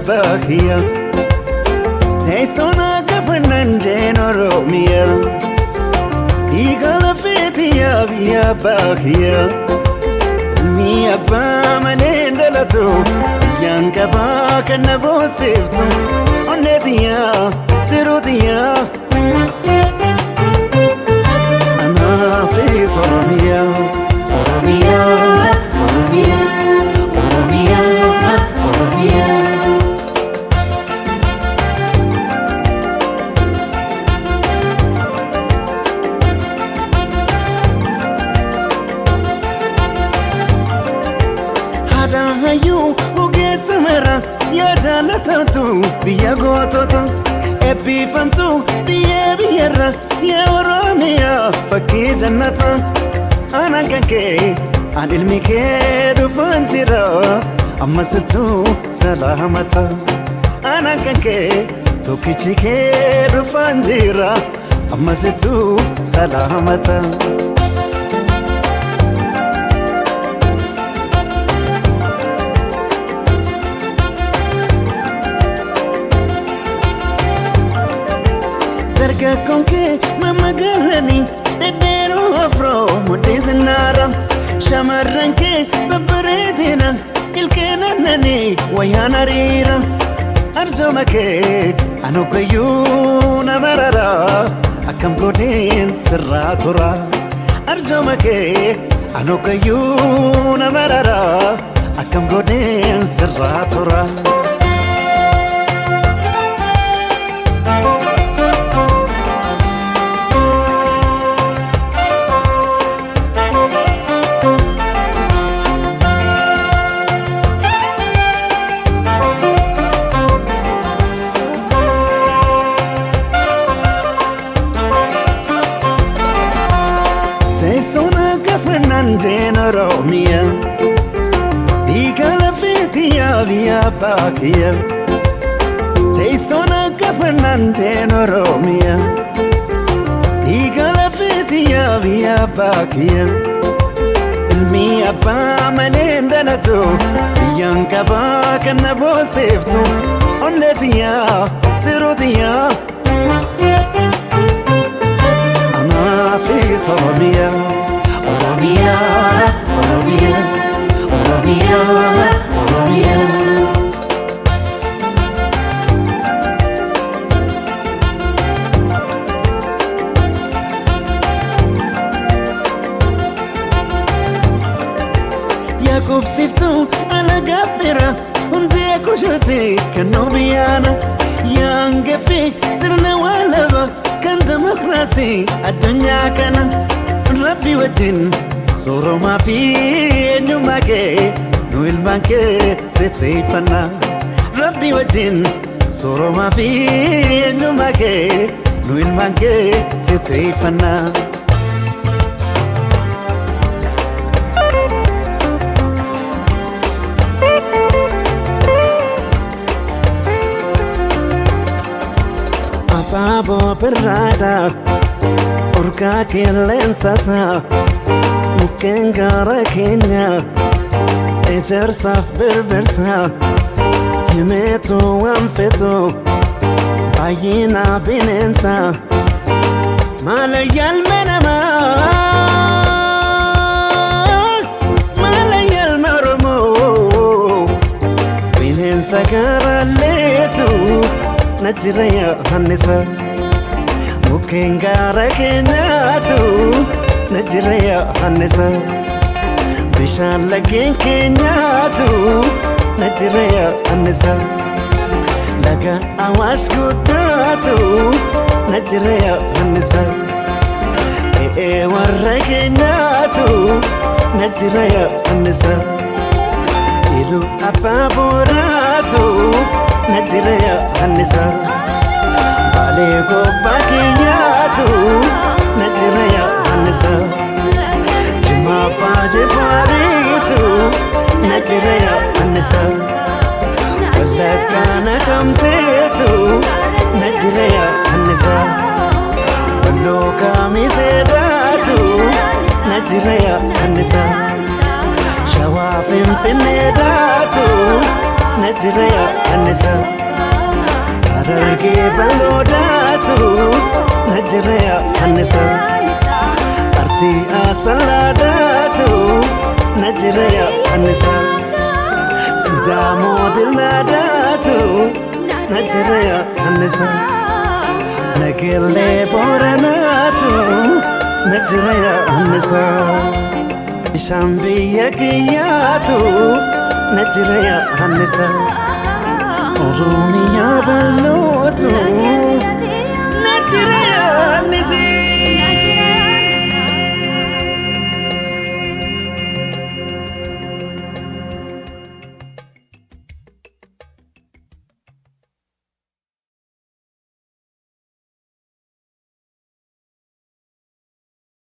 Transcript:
bakia Tesona kapanan jenoro mia Igala fetia via bakia Mia ba manenda la tu Yanka ba kana bosiftu Onetia tirutia Ana fi soromia Oromia Oromia Oromia Oromia Hayu ugetamera ya jalatu biya gototo epifamtu biya biyara ya oromia fakki jannata anankanke adilmike dufanjira amasitu salamata anankanke tokichike dufanjira amasitu salamata Konke mama garani dedero afro mudizinara shamaranke babredina ilkena nani wayanarira arjomake anukayuna marara akam godin sirratura arjomake anukayuna marara akam godin sirratura Tesona kafanan jenoro mia Igala fetia via bakia Tesona kafanan jenoro mia Igala fetia via bakia Ilmi abba manenda latu Yanka ba kana bosiftu Onetia tirutia Fi Oromia, Oromia, Oromia, Oromia, Oromia. Yakub siftu ala gafira, unde kushati kanobiana, yangefi sirna walaba. Kan demokrasi adunya kana Rabbi wajin soro ma fi enyuma ke nu ilman ke sitifana Rabbi wajin soro ma fi enyuma ke nu ilman ke sitifana Babo berada Urka kilensasa Mukengara kenya Ejer saf berberta Himeto amfeto Ayina binensa Malayal menama Malayal maromo Binensa karaletu Najiraya Hanisa Mukengara Kenyatu Najiraya Hanisa Bishala Kenyatu Najiraya Hanisa Laga Awash Gutatu Najiraya Hanisa Warra Kenyatu Najiraya Hanisa Ilu Apaburatu Najiraya Hanisa Balego Bakiyatu Najiraya Hanisa Juma Paje Faritu Najiraya Hanisa Walakana Kampetu Najiraya Hanisa Waloka Misedatu Najiraya Hanisa Shawafin Pinedatu نجريا النساء حررقي بالوداتو نجريا النساء أرسي أصلاداتو نجريا النساء سدامو دلاداتو نجريا النساء نقلي بورناتو نجريا النساء شامبيا كياتو نجريا النساء روميا بلوتو